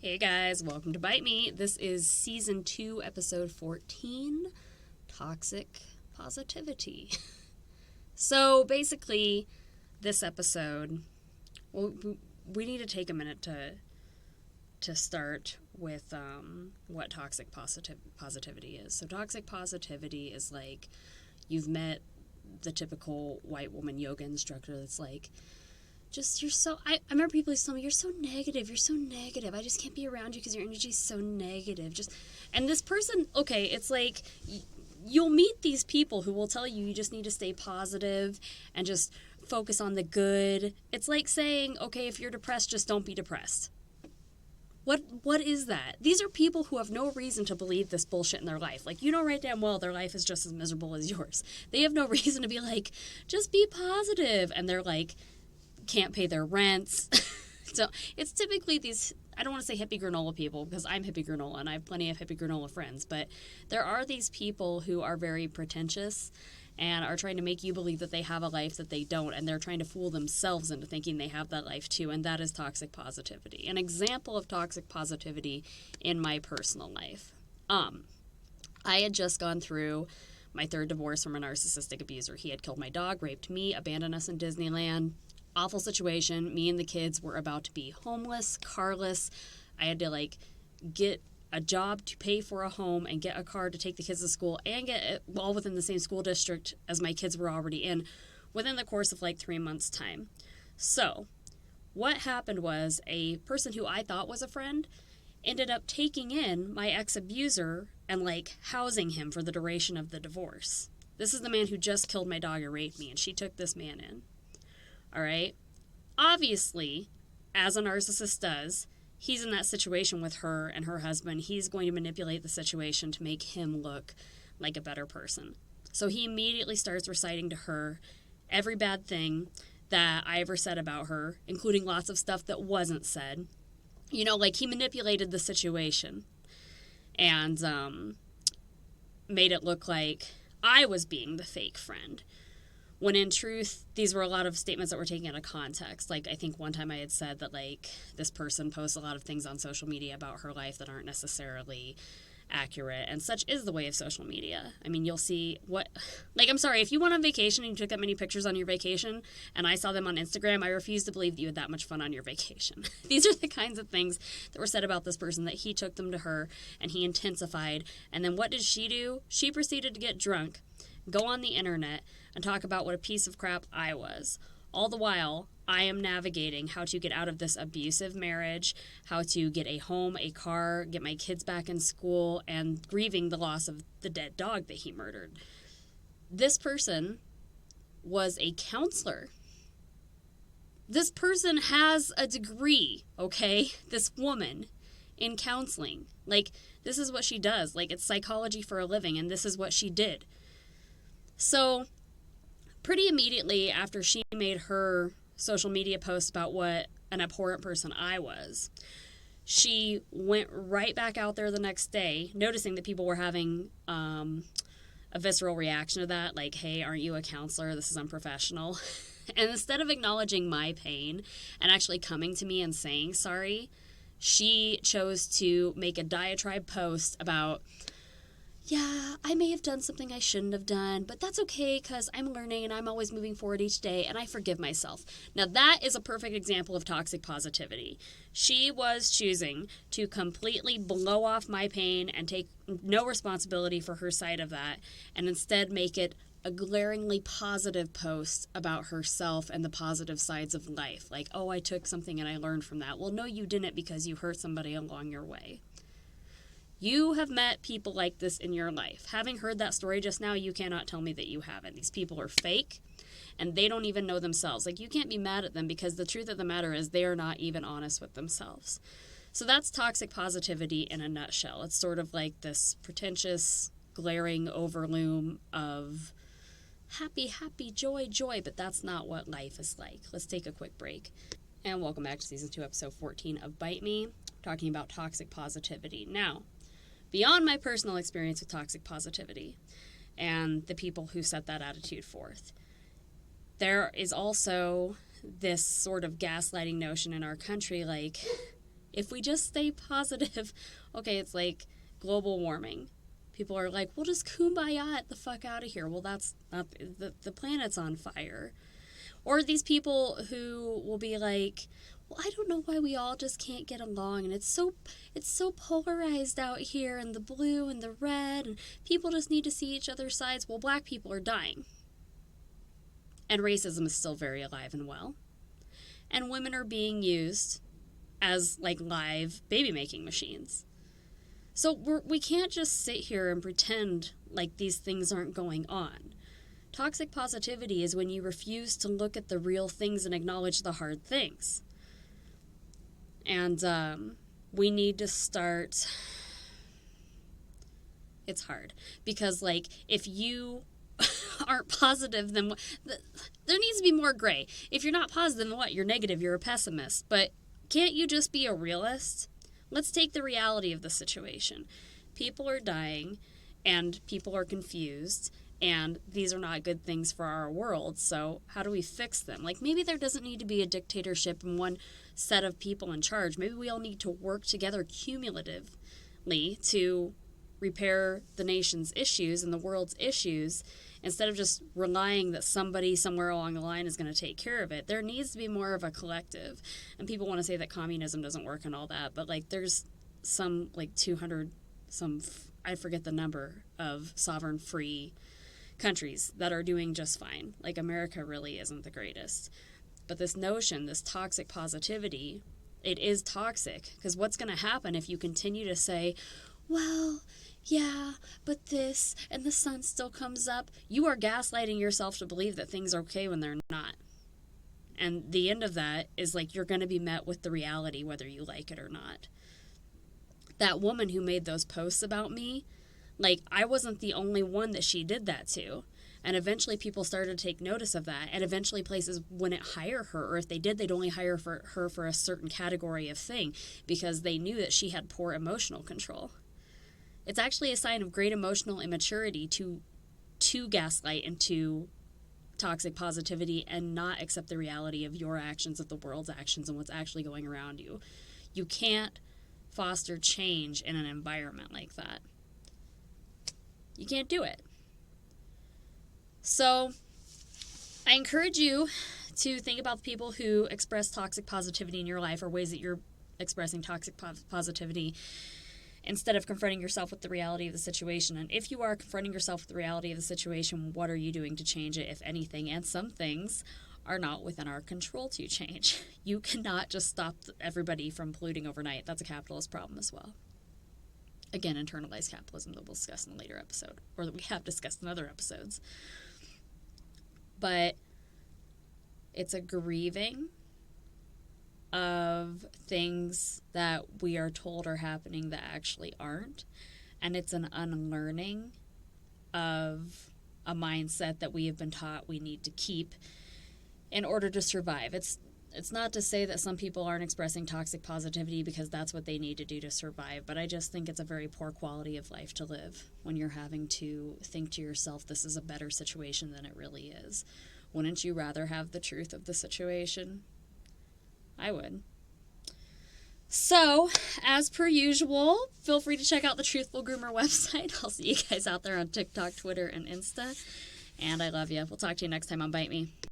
Hey guys, welcome to Bite Me. This is Season 2, Episode 14, Toxic Positivity. So basically, this episode, we need to take a minute to start with what toxic positivity is. So toxic positivity is like, you've met the typical white woman yoga instructor that's like, I remember people used to tell me, you're so negative, I just can't be around you because your energy is so negative. And this person, okay, it's like, you'll meet these people who will tell you just need to stay positive and just focus on the good. It's like saying, okay, if you're depressed, just don't be depressed. What is that? These are people who have no reason to believe this bullshit in their life. Like, you know right damn well their life is just as miserable as yours. They have no reason to be like, just be positive. And they're like, can't pay their rents. So it's typically these, I don't want to say hippie granola people because I'm hippie granola and I have plenty of hippie granola friends, but there are these people who are very pretentious and are trying to make you believe that they have a life that they don't, and they're trying to fool themselves into thinking they have that life too, and that is toxic positivity. An example of toxic positivity in my personal life. I had just gone through my third divorce from a narcissistic abuser. He had killed my dog, raped me, abandoned us in Disneyland. Awful situation. Me and the kids were about to be homeless, carless. I had to get a job to pay for a home and get a car to take the kids to school and get it all within the same school district as my kids were already in within the course of 3 months' time. So what happened was a person who I thought was a friend ended up taking in my ex-abuser and housing him for the duration of the divorce. This is the man who just killed my dog and raped me, and she took this man in. All right. Obviously, as a narcissist does, he's in that situation with her and her husband. He's going to manipulate the situation to make him look like a better person. So he immediately starts reciting to her every bad thing that I ever said about her, including lots of stuff that wasn't said. He manipulated the situation and made it look like I was being the fake friend. When in truth, these were a lot of statements that were taken out of context. I think one time I had said that, this person posts a lot of things on social media about her life that aren't necessarily accurate. And such is the way of social media. I mean, you'll see I'm sorry, if you went on vacation and you took that many pictures on your vacation and I saw them on Instagram, I refuse to believe that you had that much fun on your vacation. These are the kinds of things that were said about this person, that he took them to her and he intensified. And then what did she do? She proceeded to get drunk, go on the internet, and talk about what a piece of crap I was. All the while, I am navigating how to get out of this abusive marriage, how to get a home, a car, get my kids back in school, and grieving the loss of the dead dog that he murdered. This person was a counselor. This person has a degree, okay? This woman in counseling. This is what she does. It's psychology for a living, and this is what she did. So pretty immediately after she made her social media post about what an abhorrent person I was, she went right back out there the next day, noticing that people were having a visceral reaction to that, hey, aren't you a counselor? This is unprofessional. And instead of acknowledging my pain and actually coming to me and saying sorry, she chose to make a diatribe post about, yeah, I may have done something I shouldn't have done, but that's okay because I'm learning and I'm always moving forward each day and I forgive myself. Now that is a perfect example of toxic positivity. She was choosing to completely blow off my pain and take no responsibility for her side of that, and instead make it a glaringly positive post about herself and the positive sides of life. Oh, I took something and I learned from that. Well, no, you didn't, because you hurt somebody along your way. You have met people like this in your life. Having heard that story just now, you cannot tell me that you haven't. These people are fake, and they don't even know themselves. You can't be mad at them, because the truth of the matter is they are not even honest with themselves. So that's toxic positivity in a nutshell. It's sort of like this pretentious, glaring overloom of happy, happy, joy, joy, but that's not what life is like. Let's take a quick break. And welcome back to Season 2, Episode 14 of Bite Me, talking about toxic positivity. Now, beyond my personal experience with toxic positivity and the people who set that attitude forth, there is also this sort of gaslighting notion in our country, If we just stay positive, okay, it's like global warming. People are like, we'll just kumbaya it the fuck out of here. Well, that's not, the planet's on fire. Or these people who will be like, well, I don't know why we all just can't get along, and it's so polarized out here, and the blue and the red, and people just need to see each other's sides. Well, black people are dying. And racism is still very alive and well. And women are being used as like live baby making machines. So we can't just sit here and pretend like these things aren't going on. Toxic positivity is when you refuse to look at the real things and acknowledge the hard things. And we need to start... It's hard. Because, like, if you aren't positive, then there needs to be more gray. If you're not positive, then what? You're negative. You're a pessimist. But can't you just be a realist? Let's take the reality of the situation. People are dying, and people are confused, and these are not good things for our world, so how do we fix them? Like, maybe there doesn't need to be a dictatorship and one set of people in charge. Maybe we all need to work together cumulatively to repair the nation's issues and the world's issues instead of just relying that somebody somewhere along the line is going to take care of it. There needs to be more of a collective. And people want to say that communism doesn't work and all that, but like there's some like 200, I forget the number of sovereign free countries that are doing just fine. Like America really isn't the greatest. But this notion, this toxic positivity, it is toxic because what's going to happen if you continue to say, well, yeah, but this, and the sun still comes up. You are gaslighting yourself to believe that things are okay when they're not. And the end of that is like you're going to be met with the reality whether you like it or not. That woman who made those posts about me, like I wasn't the only one that she did that to. And eventually people started to take notice of that. And eventually places wouldn't hire her. Or if they did, they'd only hire her for a certain category of thing because they knew that she had poor emotional control. It's actually a sign of great emotional immaturity to gaslight into toxic positivity and not accept the reality of your actions, of the world's actions, and what's actually going around you. You can't foster change in an environment like that. You can't do it. So I encourage you to think about the people who express toxic positivity in your life or ways that you're expressing toxic positivity instead of confronting yourself with the reality of the situation. And if you are confronting yourself with the reality of the situation, what are you doing to change it, if anything? And some things are not within our control to change. You cannot just stop everybody from polluting overnight. That's a capitalist problem as well. Again, internalized capitalism that we'll discuss in a later episode, or that we have discussed in other episodes. But it's a grieving of things that we are told are happening that actually aren't. And it's an unlearning of a mindset that we have been taught we need to keep in order to survive. It's not to say that some people aren't expressing toxic positivity because that's what they need to do to survive, but I just think it's a very poor quality of life to live when you're having to think to yourself, this is a better situation than it really is. Wouldn't you rather have the truth of the situation? I would. So, as per usual, feel free to check out the Truthful Groomer website. I'll see you guys out there on TikTok, Twitter, and Insta. And I love you. We'll talk to you next time on Bite Me.